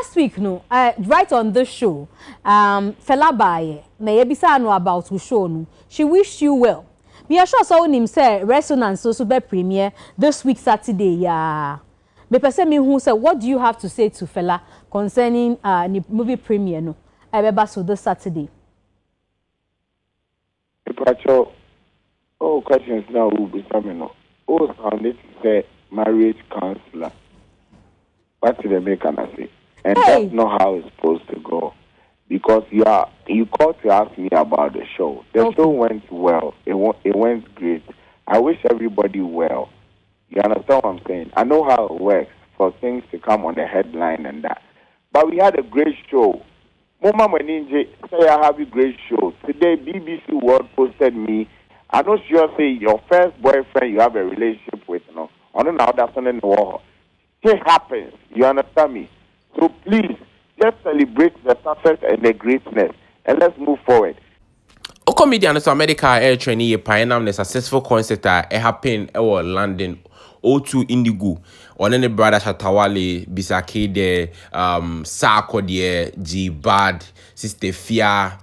last week no right on this show fella baye na yebisa no about the show no she wished you well. Me sure so him say resonance so be premiere this week Saturday ya. Me person me who say what do you have to say to fella concerning the movie premiere no ebeba so this Saturday. Pacho, all questions now will be coming up. Oh, sounded say marriage counselor. What did they make an say? And that's not how it's supposed to go. Because you called to ask me about the show. The show went well. It went great. I wish everybody well. You understand what I'm saying? I know how it works for things to come on the headline and that. But we had a great show. Mama Meninje say I have a great show. Today BBC World posted me. I know sure say your first boyfriend you have a relationship with, no. On another son in the war. It happens. You understand me? So please just celebrate the success and the greatness and let's move forward. O comedian so Medikal air training ye pioneer the successful concert that happened in London. O2 Indigo, on any brother Shatawale, Bisaki de Sako de G Bad, Sister Fia,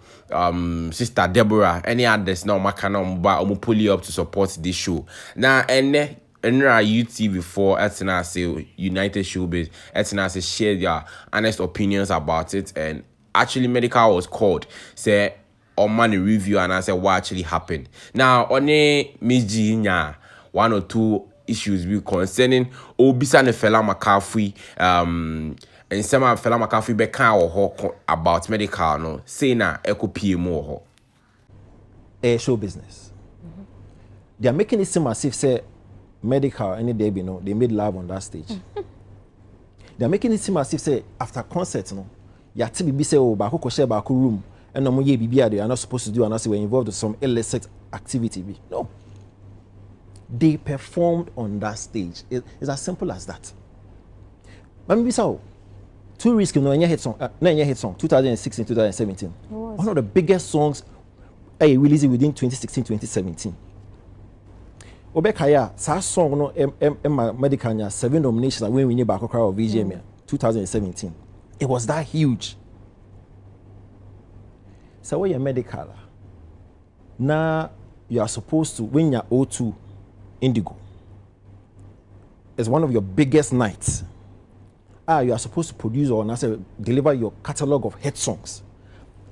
Sister Deborah, any others now Makana but pull you up to support this show. Now and UTV for Etina say United Showbiz, Etina say share their honest opinions about it, and actually Medikal was called say on money review and I said what actually happened. Now on a MzGee one or two issues we concerning obisa ne fella McCaffrey and some fella McCaffrey be kan or about Medikal no say na ekopie mo ho show business. They are making it seem as if say Medikal any day no they made love on that stage. They are making it seem as if say after concert no ya ti bibi say oh ba ko share ba ko room and no mo ye bibi they are not supposed to do and say we're involved in some illicit activity. No. They performed on that stage. It's as simple as that. But maybe so. Too Risky no hit song. 2016, 2017. One of the biggest songs I released within 2016, 2017. Obekaya, sa song no Medikal 7 nominations when we need back of VGM 2017. It was that huge. So when you're Medikal, now you are supposed to when you're O2 Indigo is one of your biggest nights. You are supposed to produce or deliver your catalog of hit songs.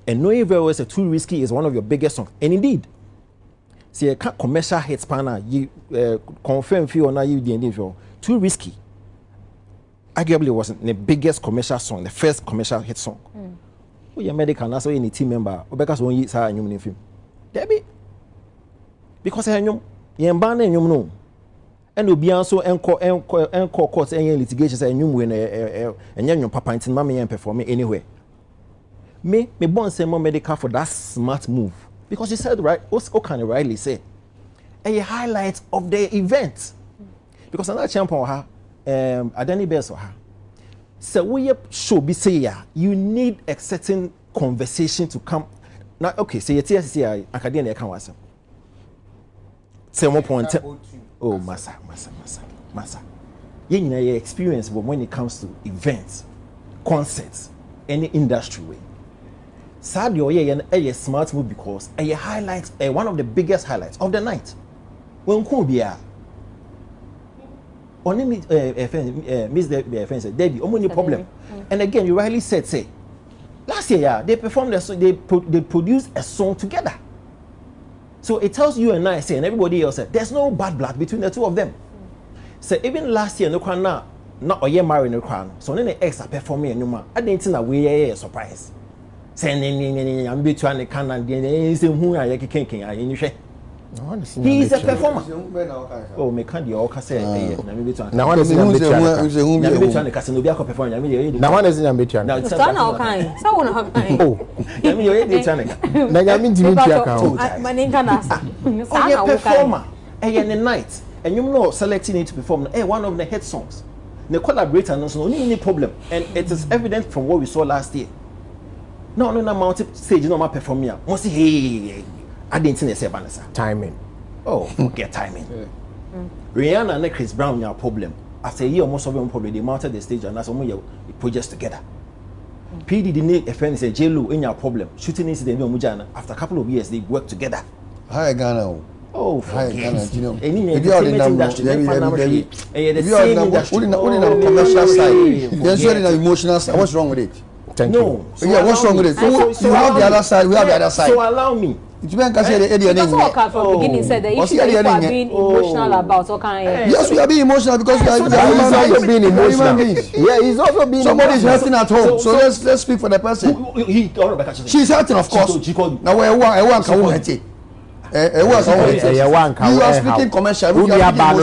And knowing very well Too Risky is one of your biggest songs. And indeed, see a commercial hit spanner, you confirm for you or not you the Too Risky arguably was the biggest commercial song, the first commercial hit song. Well, you're Medikal, that's why any team member, because when you say a new film. Debbie, because I know. Yembane nyum no eno bia so enko court any litigation say nyum we na nyum papa ntin ma me perform anywhere me born say more Medikal for that smart move because he said right o can rightly say a highlight of the event because another champion ha Adani Belso ha so we show be say ya you need a certain conversation to come now okay say your TSC academia can was say one point. Oh, massa. You know your experience, but when it comes to events, concerts, any industry way. Sad your a smart move because a highlight, one of the biggest highlights of the night. When could be only miss the friend said, Debbie, only problem. And again, you rightly said, say last year they performed they produced a song together. So it tells you and I say, and everybody else said, there's no bad blood between the two of them. So even last year, no crown not a year married no crown. So then the ex are performing no man. I didn't think that we are surprised. Saying I'm between the can and the who I can he's a performer. Oh, me can't all say now one is in the casino performing. Now one is in the now it's all kind. So oh, I mean you're performer in the night and you know selecting it to perform one of the hit songs. The collaborator no any problem and it is evident from what we saw last year. No mounted stage no perform here. Must hey I didn't say Vanessa. Timing. Oh, forget timing. Rihanna and Chris Brown have problem. After a year almost solving problem, they mounted the stage and that's all your projects together. PD didn't a friend say J-Lo in your problem. Shooting incident in Mujana. After a couple of years, they worked together. Hi, Ghana. Oh, Hi, Ghana. You know, if you are in the commercial side, there's an emotional side. What's wrong with it? Thank you. So yeah, what's wrong with it? So you have the other side, we have the other side. So allow me. Because what from beginning said the issue that you are being emotional about. Yes, we are being emotional because we are human being emotional. Yeah, he's also being. Somebody is hurting at home, so let's speak for the person. She's hurting, of course. Now I want to hurt it. You are speaking commercial. You are being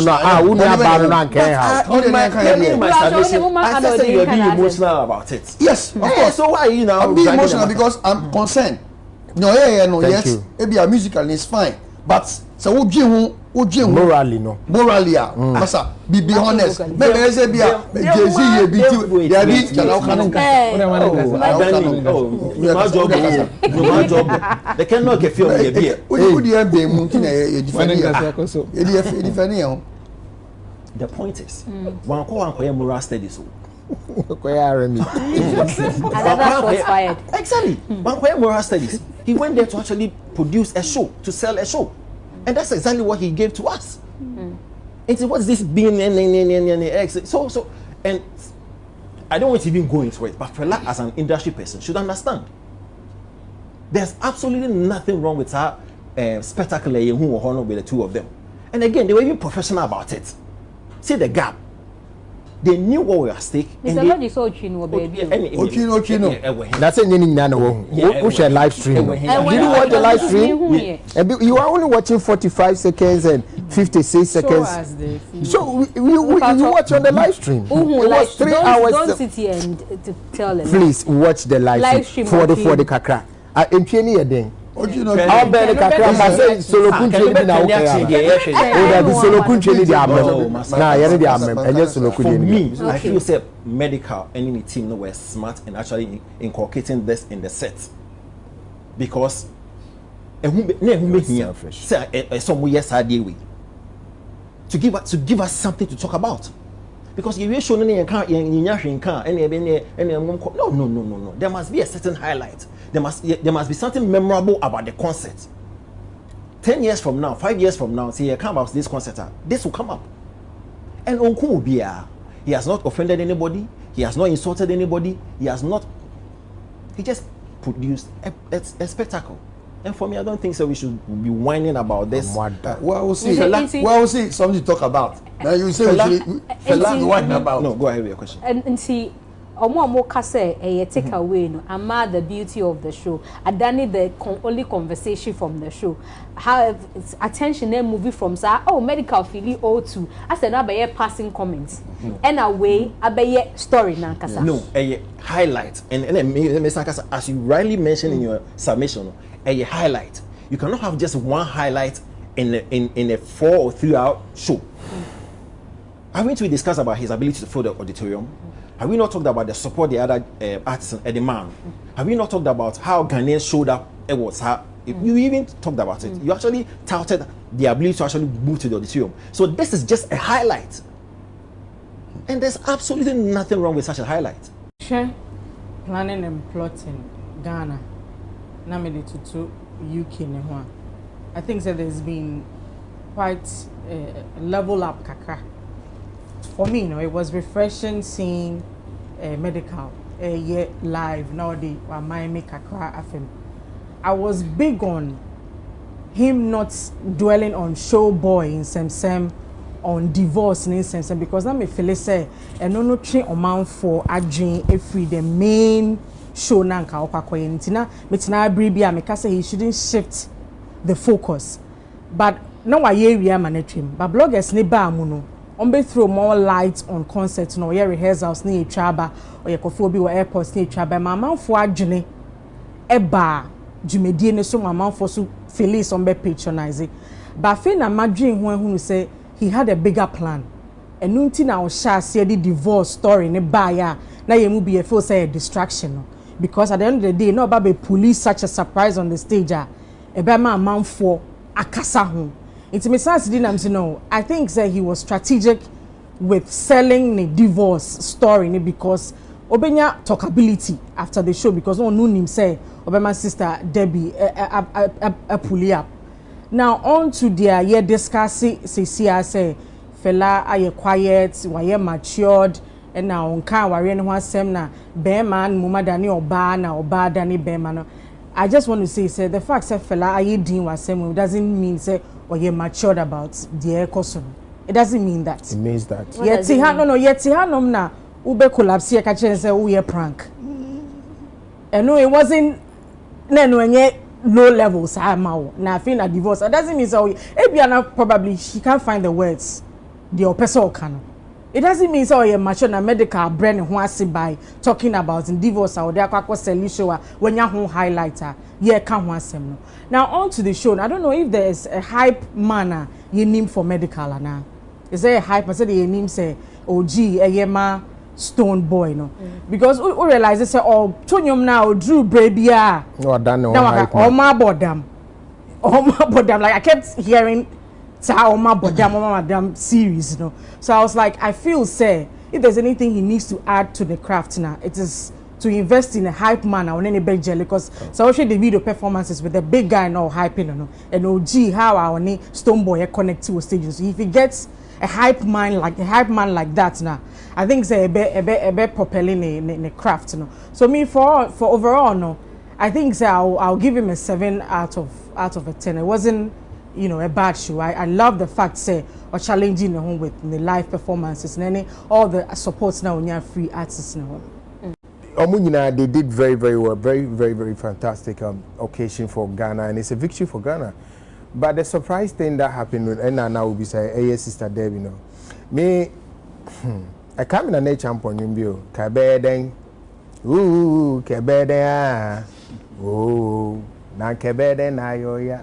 emotional about it. Yes, of course. So why are you now? I'm being emotional because I'm concerned. No, yes, maybe a musical is fine, but so morally no. Morally, masa be honest. Maybe I say be a Jay-Z be too. They are being no job. They cannot get feel the beer. The point is, one moral studies. Exactly. One moral studies. He went there to actually produce a show, to sell a show. And that's exactly what he gave to us. And so what's this being so and I don't want to even go into it, but Fela as an industry person should understand. There's absolutely nothing wrong with her spectacle who were honored with the two of them. And again, they were even professional about it. See the gap. They knew what was at stake. Mr. Lodge so Ochino, baby. Ochino. That's a who share live stream. Did you watch the live stream? You are only watching 45 seconds and 56 seconds. So you watch on the live stream. It was 3 hours. Don't sit here and tell them. Please watch the live stream for the kakra. In Chini again. How bad kakra say solo kunche ni na okay. Oh, that solo kunche ni dia amem. Na yere dia amem. Enye solo kunche ni. For me, I feel say Medikal and any team were smart in actually inculcating this in the set. Because to give us something to talk about. Because if you show no. There must be a certain highlight. There must be something memorable about the concert. 10 years from now, 5 years from now, see, come about this concert. This will come up. And Onku will be he has not offended anybody. He has not insulted anybody. He just produced a spectacle. And for me, I don't think so. We should be whining about this. We'll see something to talk about. Now you say we should whine about. No, go ahead with your question. And see, Omo kase take away no. Ama the beauty of the show. Adani the only conversation from the show. How attention then movie from say Medikal fili O2. I said no be passing comments. And away abe story na kasa. No, a highlight. And as you rightly mentioned in your submission, a highlight. You cannot have just one highlight in a 4 or 3 hour show. Haven't we discussed about his ability to fill the auditorium? Have we not talked about the support the other artists at the man? Have we not talked about how Ghanaians showed up? It was how you even talked about it. You actually touted the ability to actually move to the auditorium. So this is just a highlight, and there's absolutely nothing wrong with such a highlight. Sure, planning and plotting Ghana, namely to UK ne I think that there's been quite a level up kakra. For me, it was refreshing seeing Medikal live nowadays. Miami kakra FM. I was big on him not dwelling on showboy in Sem on divorce in Sem because that me feel say and no train amount for adjin every the main show nanka okwakoye ntina metina bribia me say he shouldn't shift the focus. But now I hear we are managing. But bloggers ne ba mu no be throw more light on concerts no your rehearsals na etwaba or your coffee obi or airports na etwaba mama fo adwene eba dwumedie ne so mama fo so Felix on be patronize but fe na madwin ho ehunu say he had a bigger plan enu nti na o sha ase the divorce story ne ba ya na yemu be feel say a distraction no because at the end of the day no ba be police such a surprise on the stage ebe ma manfo akasa ho. I think that he was strategic with selling the divorce story because obenya talkability after the show because no him say obema sister Debbie pull up. Now on to their year discussing say fella aye quiet, waye matured, and now on can worry no asem na be man muma dani oba na oba dani be man. I just want to say the fact say fella aye din wasem doesn't mean say waye matured about the custom. It doesn't mean that. It means that. Yeti hanom na ube collapse ye ka chere say we prank. And no, it wasn't low levels na I feel a divorce. It doesn't mean so Ebiana probably she can't find the words. The oppressor can. It doesn't mean so you're mature na medical brain who has by talking about in divorce or there kwa solution when you home highlighter. Yeah, can one now on to the show. I don't know if there's a hype manner you name for medical na. Is there a hype? I said the name say OG Eyema Stone Boy no because we realize say oh Tonyum now Drew Brabia no done no all my bodam like I kept hearing all my bodam series you know so I was like I feel say if there's anything he needs to add to the craft now it is to invest in a hype man or any big jelly because so actually the video performances with the big guy now hyping you know and OG how our Stone Boy connect to stages so if he gets a hype man like that now I think say a bit propelling the craft no so me for overall no I think say I'll give him a 7 out of a 10 it wasn't a bad show I love the fact say or challenging the home with the live performances and any all the supports now when you have free artists now they did very very well very fantastic occasion for Ghana and it's a victory for Ghana. But the surprise thing that happened with Nana will be say, "Hey, sister Debbie, you know, me, I come in a nature champion, you know, Kabeden, ooh, Kabeden, ooh, na Kabeden na yo ya,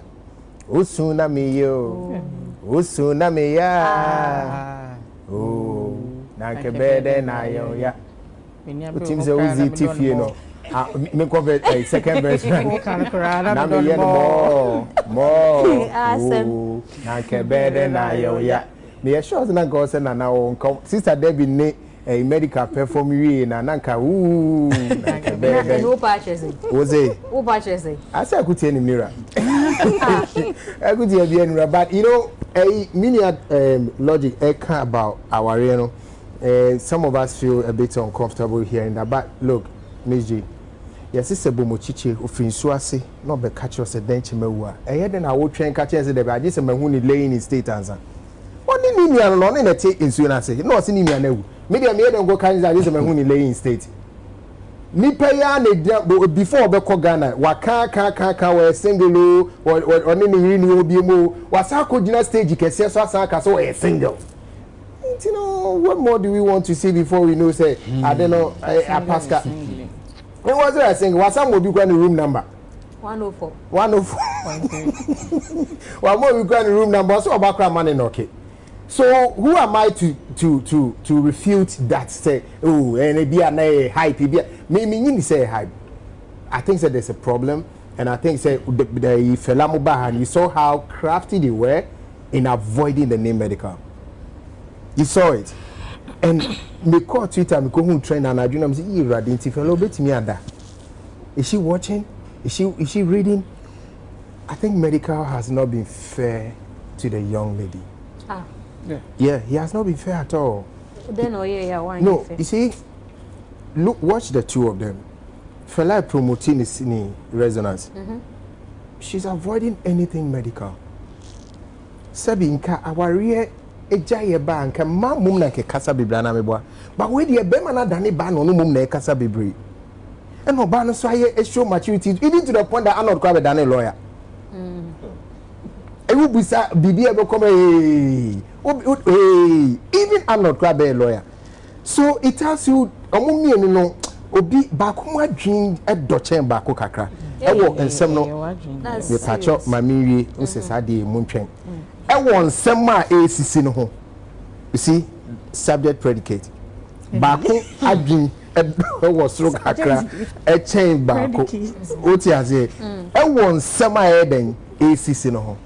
usuna mi yo, usuna mi ya, ooh, na Kabeden na yo ya." It seems a easy tiff, you know. Me cover a second verse. Na me yen more. Na kebede na yo ya. Me sure na go say na now sister Debbie ne a medical perform we na nanka na kebede. No purchasing. Oze. Who purchasing? I say I could see any mirror. I could see any mirror, but you know a mini logic about our some of us feel a bit uncomfortable hearing that but look MzGee yes it's a bomochiche ofinsuase no be catch us a dench mewa eh den awo twen catch us the be just me hu ni laying in state answer oni ni nua no na take insurance no se ni nua na wu me dem go catch just me hu ni laying in state ni pay ya na before be ko Ghana wa ka we single oni ni yiri ni obi mu wa sa ko gina stage kese so asa ka so we single. You know, what more do we want to see before we know say I don't know a Pascal. When was I saying was some will be going to room number 104. 104. Well, more we going to room number so about money okay. So who am I to refute that say oh and it be a hype me say hype. I think that there's a problem and I think say the fella and you saw how crafty they were in avoiding the name Medikal. You saw it, and me call Twitter, me go home train and I do not say, "You ready? If a little bit me ada, is she watching? Is she reading?" I think Medikal has not been fair to the young lady. Yeah, he has not been fair at all. Then why? No, you see, look, watch the two of them. Fela promoting his resonance. She's avoiding anything Medikal. Sabinka, our real. Ejaye bank ma mum na ke kasa bibra na meboa but we dey be na dane ba no mum na kasa bibre and oba no so aye show maturity even to the point that anod kwa be dane lawyer ewu bisa bibi e be come even anod kwa be lawyer so it tells you omumienu no obi ba ko adwin e do chen ba ko kakra e wo ensem no me pacho mamiwie nsesa de mu ntwen One sema ACC no ho. You see, subject predicate. Bako adwin was so kakra a chain bako. Oti aze. One sema eden ACC no ho.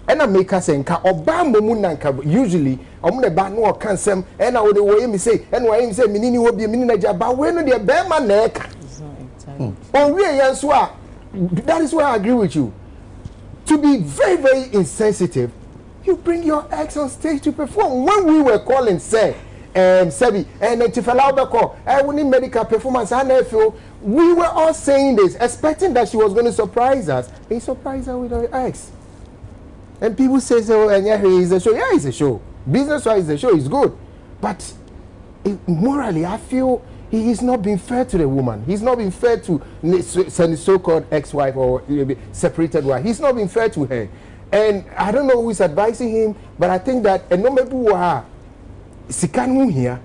and I make us enka Obama munanka usually omne ba no kan sem and I would way me say and why him say minini wo be minina jaba we no de be ma na eka on we yanso a that is why I agree with you to be very very insensitive you bring your ex on stage to perform when we were calling say Sebi and Tifala Beko I we need medical performance and I feel we were all saying this expecting that she was going to surprise us and surprise her with her ex. And people say, so, and yeah, it's a show. Yeah, it's a show. Business-wise, the show is good. But morally, I feel he is not being fair to the woman. He's not being fair to his so-called ex-wife or separated wife. He's not being fair to her. And I don't know who is advising him, but I think that, and no matter who are, Sikanu here,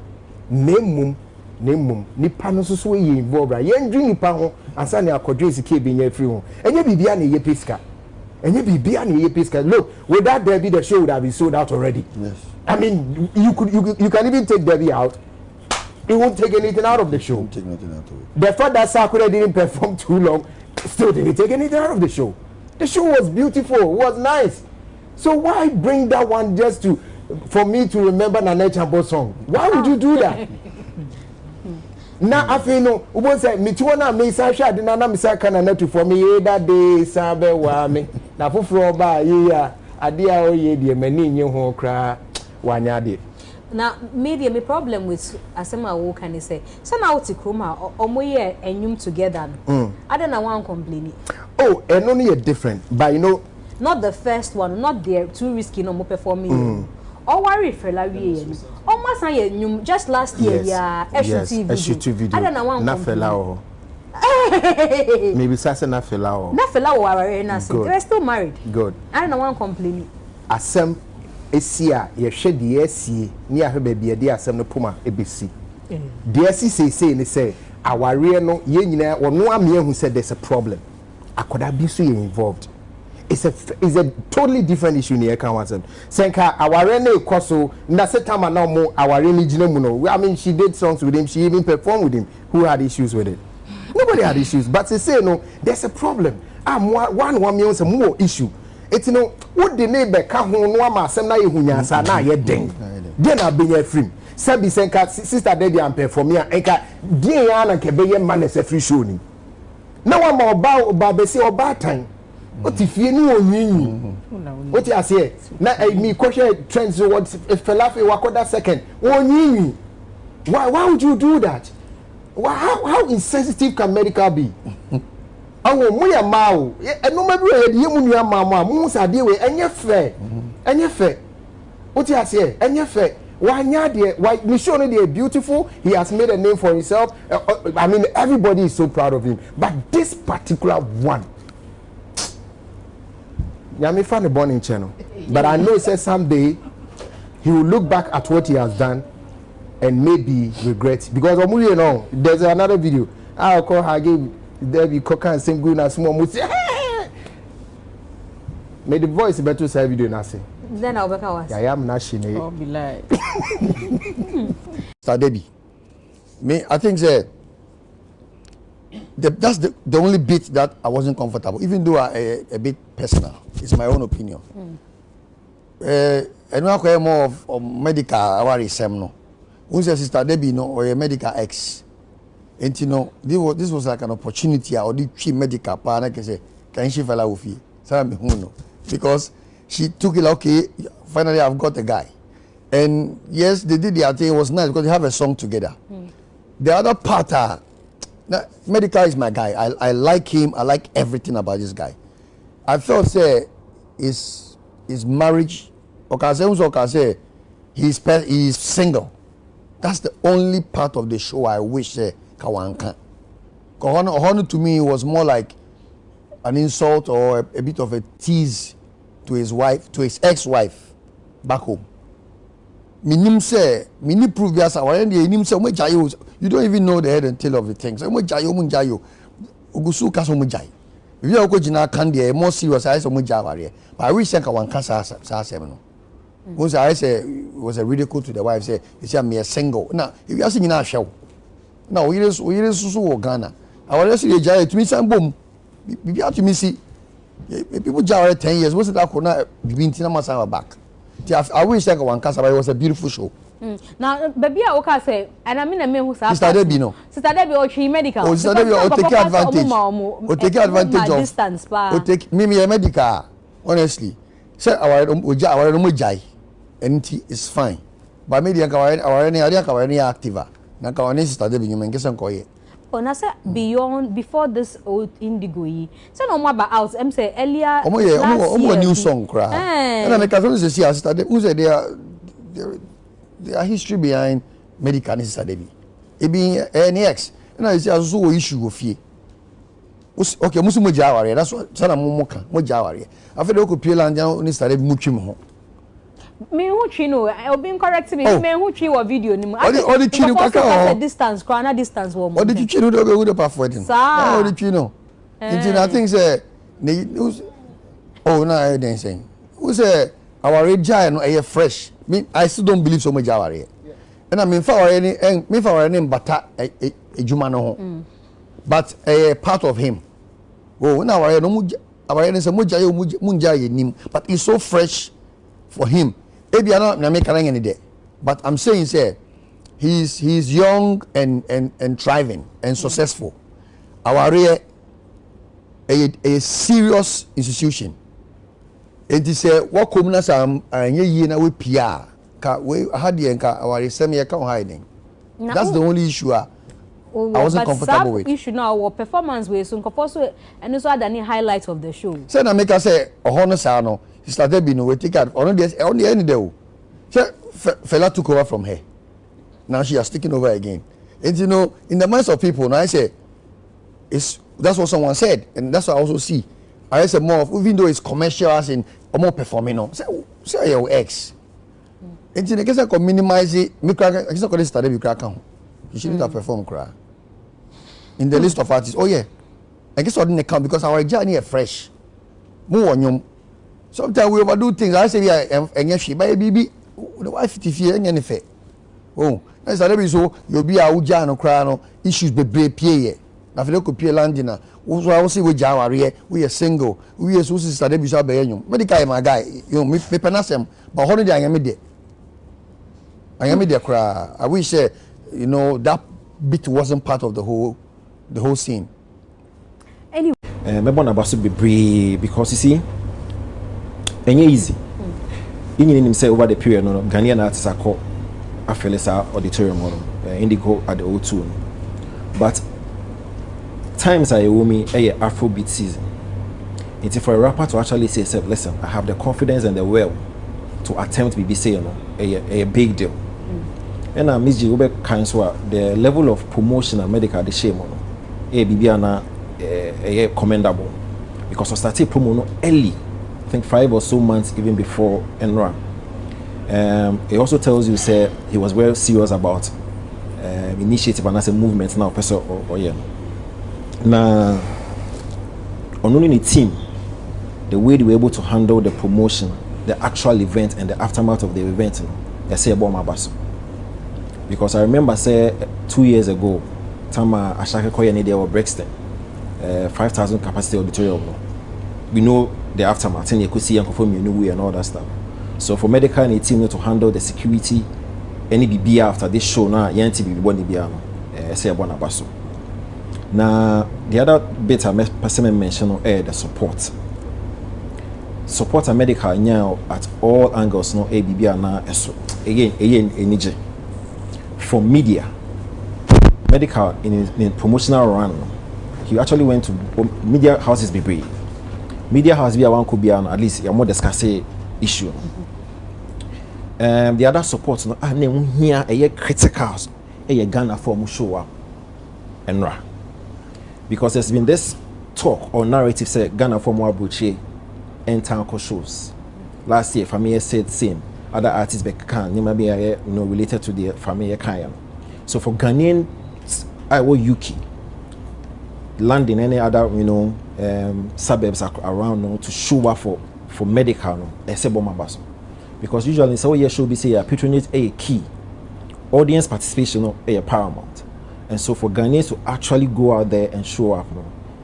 name mum, nipa no so so ye involved. Yen dream nipa ho, ansa ne akodwe sike bi nya free ho. Enye bibia na ye piska. Look, without Debbie, the show would have been sold out already. Yes. I mean, you can even take Debbie out. It won't take anything out of the show. Take nothing out of it. The fact that Sakura didn't perform too long still didn't take anything out of the show. The show was beautiful, it was nice. So why bring that one just for me to remember Nana Chambo's song? Why would you do that? Na afino ubo say mituo na me sa hwa de na me sa kana na to for me that day sabe wa me na foforo ba ye ya ade a oye de mani nye ho kra wanya de na media me problem with asema wo kan say some out kroma omoye enyum together no ada na one complaining oh eno no different but you know not the first one not there too risky no mo performing or worry for la wie almost an year just last year yeah SUTV I don't know one na fela o maybe sasa na fela o are na say they're still married good I don't know one complaining asem esia ye hwe de esie ni ahwe ba bia de asem no poma ebesi de esi say ni say aware no ye nyina wono ame hu say there's a problem akoda bi so ye involved. It's a totally different issue near Kawasan. Senka Awarene Koso, Nasetama no more Awarene Jinomuno. I mean, she did songs with him, she even performed with him. Who had issues with it? Nobody had issues. But they say no, there's a problem. One million some more issue. It's you know, what the neighbor come home, no ma sem na yehunya sa na ye den. Den na be ye free. Sabi Senka sister Debbie and perform here. Enka die ya na ke be ye man is a free show ni. Na one more ba be say oba time. What if you know what you say? Now me question trends what if Felafi wakoda second. Why would you do that? How insensitive can Medikal be? Awo mo ya mawo. No maybe ye mu nua mama mo sade we enye fair. What you say? Enye fair. Why me show no dey beautiful. He has made a name for himself. I mean everybody is so proud of him. But this particular one Yami found a burning channel. But I know says someday he will look back at what he has done and maybe regret. Because you know, there's another video. I'll call her give Debbie Coca and sing good as small say may the voice better say video na say. Then I'll back was. I am not shine. Oh be like. Sir Debbie. Me I think say that's the only bit that I wasn't comfortable, even though a bit personal. It's my own opinion. And we are more of Medikal our no. Who's your sister Debbie no or a Medikal ex? And you know, this was like an opportunity. I did cheap Medikal partner can say, can she fella with you? Because she took it okay. Finally, I've got a guy, and yes, they did their thing. It was nice because they have a song together. The other part now, Medikal is my guy. I like him. I like everything about this guy. I felt say his marriage, or he's single. That's the only part of the show I wish Kawanka. Kohonu to me was more like an insult or a bit of a tease to his wife, to his ex-wife back home. Minim say, mini prove yes, you don't even know the head and tail of the things. Ugusu kaso mujai. If you are going to candy, more serious eyes on Mujava. But I wish I can casa seminal. Once I say was a ridicule to the wife, say, it's a mere single. Now, if you are singing our show, now we is so Ghana. I want to see a giant to me some boom. You have to me see. People just 10 years. What's that? Corona been tina masa back. I wish like one casa, but it was a beautiful show. Now, baby, I okay say, and I mean, I mean, who's Sister Debbie, no. Sister Debbie, or she medical. Oh, Sister Debbie, or take advantage. Or take advantage of distance, or take me a medical. Honestly, say our jai, and it's fine. But maybe our any activa. Na kawane Sister Debbie, you may get some quiet. Oh, na say before this old Indigo yi. Say no more about out. Say earlier. Omo new song cry. And I make a say Sister Debbie. Who say there history behind Medikal and Sister Debbie. It be NX. And I say also issue of fear. Okay, musu mo jawari. That's what sana mo jawari. After they could pay land down Sister Debbie muchim ho. Me who chino, I'll be correct me. Me who chi video ni mo. All the chino kaka distance, corner distance wo mo. All the chino do go pa forwarding. All the chino. I think say oh na then saying. Who say our regime no fresh. I still don't believe so much jawari. And I mean for any bata ejuma no ho. But part of him. Oh na our no our any say munja ye nim, but it's so fresh for him. Maybe I don't make any day, but I'm saying, say, he's young and thriving and successful. Our a serious institution. It is what commoners are with PR. We had the our semi account hiding. That's the only issue I wasn't comfortable with. Issue now our performance way so and also had any highlights of the show. Say na make us say no. He started being we take out on the end day. Fella took over from her. Now she has taken over again. And you know, in the minds of people, now I say that's what someone said, and that's what I also see. I say more of, even though it's commercial as in more performing, no. Say your ex. And in the case I can minimize it, I guess I could start with crack on. You shouldn't have performed cry. In the list of artists, oh yeah. I guess I didn't count because our journey is fresh. More on you. Sometimes we overdo things. I say, yeah, and but baby, the wife 50 years and anything. Oh, that's a so you'll be a uja no cry issues be brave pay. Now, if you could pay landing, also I will say we Jawari, we are single, we are so sister, we shall be you. Medikal, my guy, you me penasem, but holiday I am there. I am there cry. I wish, you know, that bit wasn't part of the whole scene. Anyway, me born about to be brave because you see. And easy. In himself over the period, no Ghanaian artists are called Afelesa Auditorium, Indigo at the O2. But times I owe me a Afrobeat season. It's for a rapper to actually say, listen, I have the confidence and the will to attempt BBC, a big deal. And MzGee will be kind of the level of promotion and Medikal the shame on a commendable because I started promoting early. I think 5 or so months even before Enra. It also tells you, say, he was very serious about initiative and as a movement now, person or yeah. Now, on only the team, the way they were able to handle the promotion, the actual event, and the aftermath of the event, I say about my basso. Because I remember, say, 2 years ago, Tama Ashaka Koyanide or Brixton, 5,000 capacity auditorium. We know the aftermath, and you could see and perform and all that stuff. So for Medikal and a team to handle the security, any BB after this show now, Yanti be one BB, say about Nabaso. Now the other bit I personally mention the support. Support a Medikal now at all angles, no ABB now again energy. For media, Medikal in promotional run, he actually went to media houses BB. Media house be one could be at least a more discussed issue. The other support no here a critical a Ghana form show up and because there's been this talk or narrative say Ghana form Wabuchi and town shows. Last year family said same other artists can maybe related to the family Kayan. So for Ghanaian I will UK land in any other suburbs around to show up for Medikal because usually so yeah should be say patronage a key audience participation a paramount and so for Ghanaians to actually go out there and show up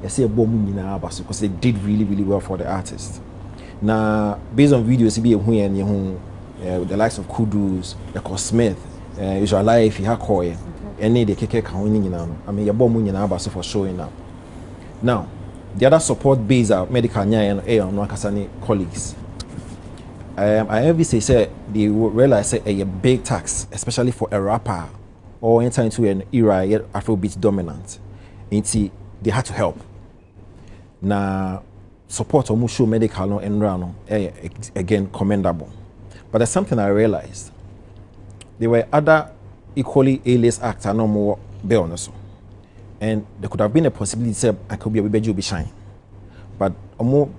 I say a bomb in our bus because they did really, really well for the artist. Now, based on videos, the likes of Kudus, the Smith, Israel Life, Hakoye, any the Keke Kauni, I mean, a bomb in our bus for showing up. Now, the other support base are Medikal and Wakasani colleagues. I envy say they realize a big tax, especially for a rapper or enter into an era Afrobeat dominant. They had to help. Now, support almost show Medikal and Rano again commendable. But there's something I realized. There were other equally A-list actors no more be honest. And there could have been a possibility say I could be a baby be shine. But Omo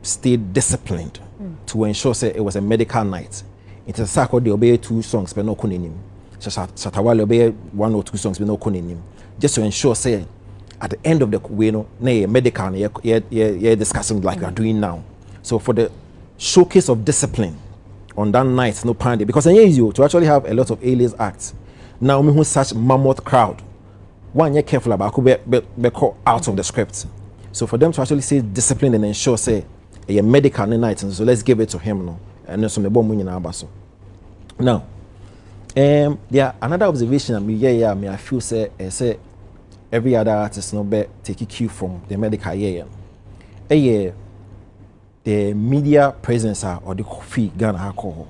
stayed disciplined to ensure say it was a medical night. It's a circle they obey 2 songs but no kunim. Shatawale obey 1 or 2 songs but no kunim. Just to ensure say at the end of the way no medical yeah discussing like we are doing now. So for the showcase of discipline on that night, no pandy, because I you to actually have a lot of A-list acts. Now we have such mammoth crowd. One you're careful about could be caught out of the script. So for them to actually say discipline and ensure say a medical night, and so let's give it to him no. And then some the bomb in our basso. Now, there another observation I feel say every other artist no be take a cue from the medical the media presence or the fee Ghana alcohol.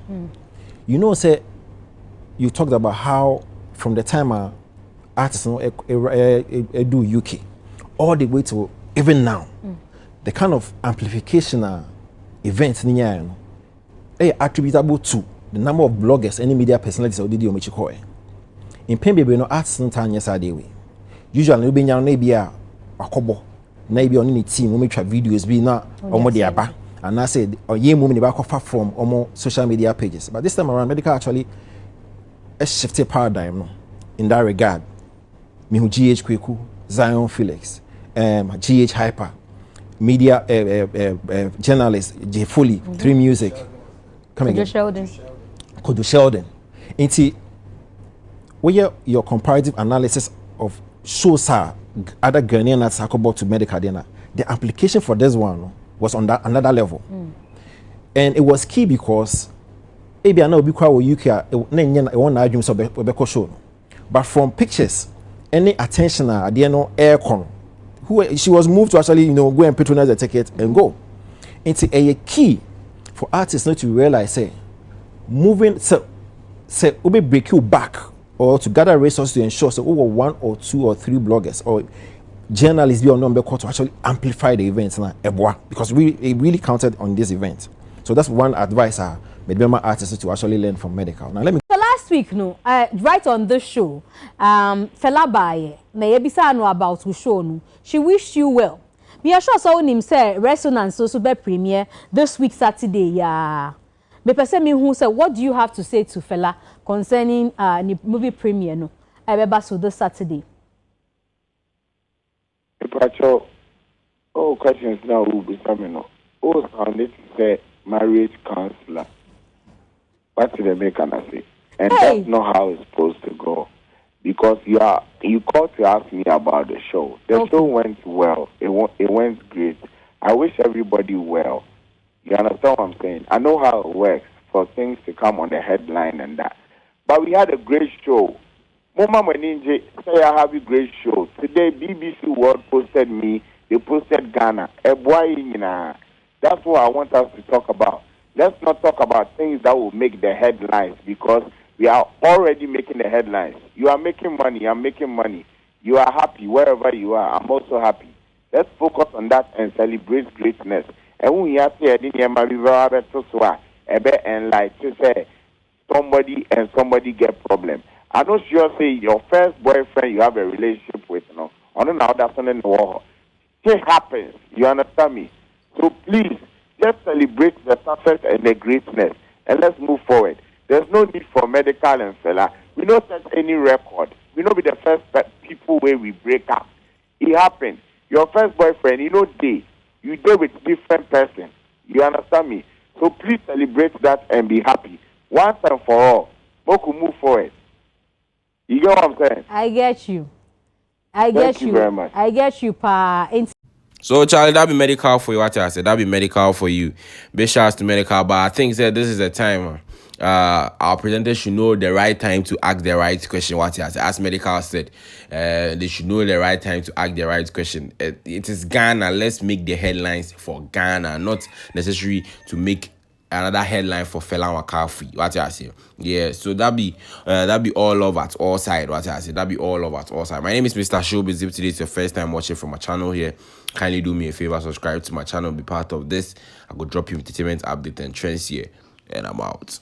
You know, say you talked about how from the time artists do UK all the way to even now, the kind of amplification events attributable to the number of bloggers, any media personalities or video Michiko. In Pembe, no artists no time yesterday way. Usually, we be now maybe a kobo, maybe on any team we make videos be na omo de aba. And I said, or ye moving back off from almost social media pages. But this time around, Medikal actually a shifted paradigm no, in that regard. Me who GH Kweku, Zion Felix, GH Hyper, media journalist J Foley, 3 Music, Kodo Sheldon. Into where your comparative analysis of shows are other Ghanaian artists about to Medikal, the application for this one was on that another level. And it was key because maybe I know UK show. But from pictures, any attention at the end aircon, who she was moved to actually go and patronize the ticket and go. It's a key for artists not to realize say moving say we break you back or to gather resources to ensure so over 1 or 2 or 3 bloggers or journalists be on number to actually amplify the events now because it really counted on this event. So that's one advice I made my artists to actually learn from Medikal. Now let me. So last week right on this show, Felabaye na yebisa no about who show no. She wished you well. Me sure so nim say Resonance so be premiere this week Saturday ya. Me person me who say what do you have to say to Fela concerning the movie premiere no? I be so this Saturday. All questions now will be coming up. Oh, sounded say marriage counselor. What did they make and I say? And that's not how it's supposed to go. Because you called to ask me about the show. The show went well. It went great. I wish everybody well. You understand what I'm saying? I know how it works for things to come on the headline and that. But we had a great show. Mama Maninje say I have a great show. Today BBC World posted me, they posted Ghana. That's what I want us to talk about. Let's not talk about things that will make the headlines because we are already making the headlines. You are making money, I'm making money. You are happy wherever you are, I'm also happy. Let's focus on that and celebrate greatness. And when you have to and like to say somebody get problem. I don't sure say your first boyfriend you have a relationship with, on another person in the world. It happens. You understand me? So please, just celebrate the success and the greatness, and let's move forward. There's no need for Medikal and Fela. We don't set any record. We don't be the first people where we break up. It happened. Your first boyfriend, you deal with different person. You understand me? So please celebrate that and be happy. Once and for all, Moku move forward. You get what I'm saying? I get you. Thank you very much. I get you, pa. So Charlie, that be medical for you. What I said, that be medical for you. Big shouts to medical, but I think that this is the time. Our presenters should know the right time to ask the right question. What he has, as medical said, they should know the right time to ask the right question. It is Ghana. Let's make the headlines for Ghana, not necessary to make another headline for Fela Wakafi. What I say, yeah. So that be all over at all side. What I say, that be all over at all side. My name is Mr. Showbiz. If today is your first time watching from my channel here, kindly do me a favor, subscribe to my channel, be part of this. I go drop you entertainment update and trends here, and I'm out.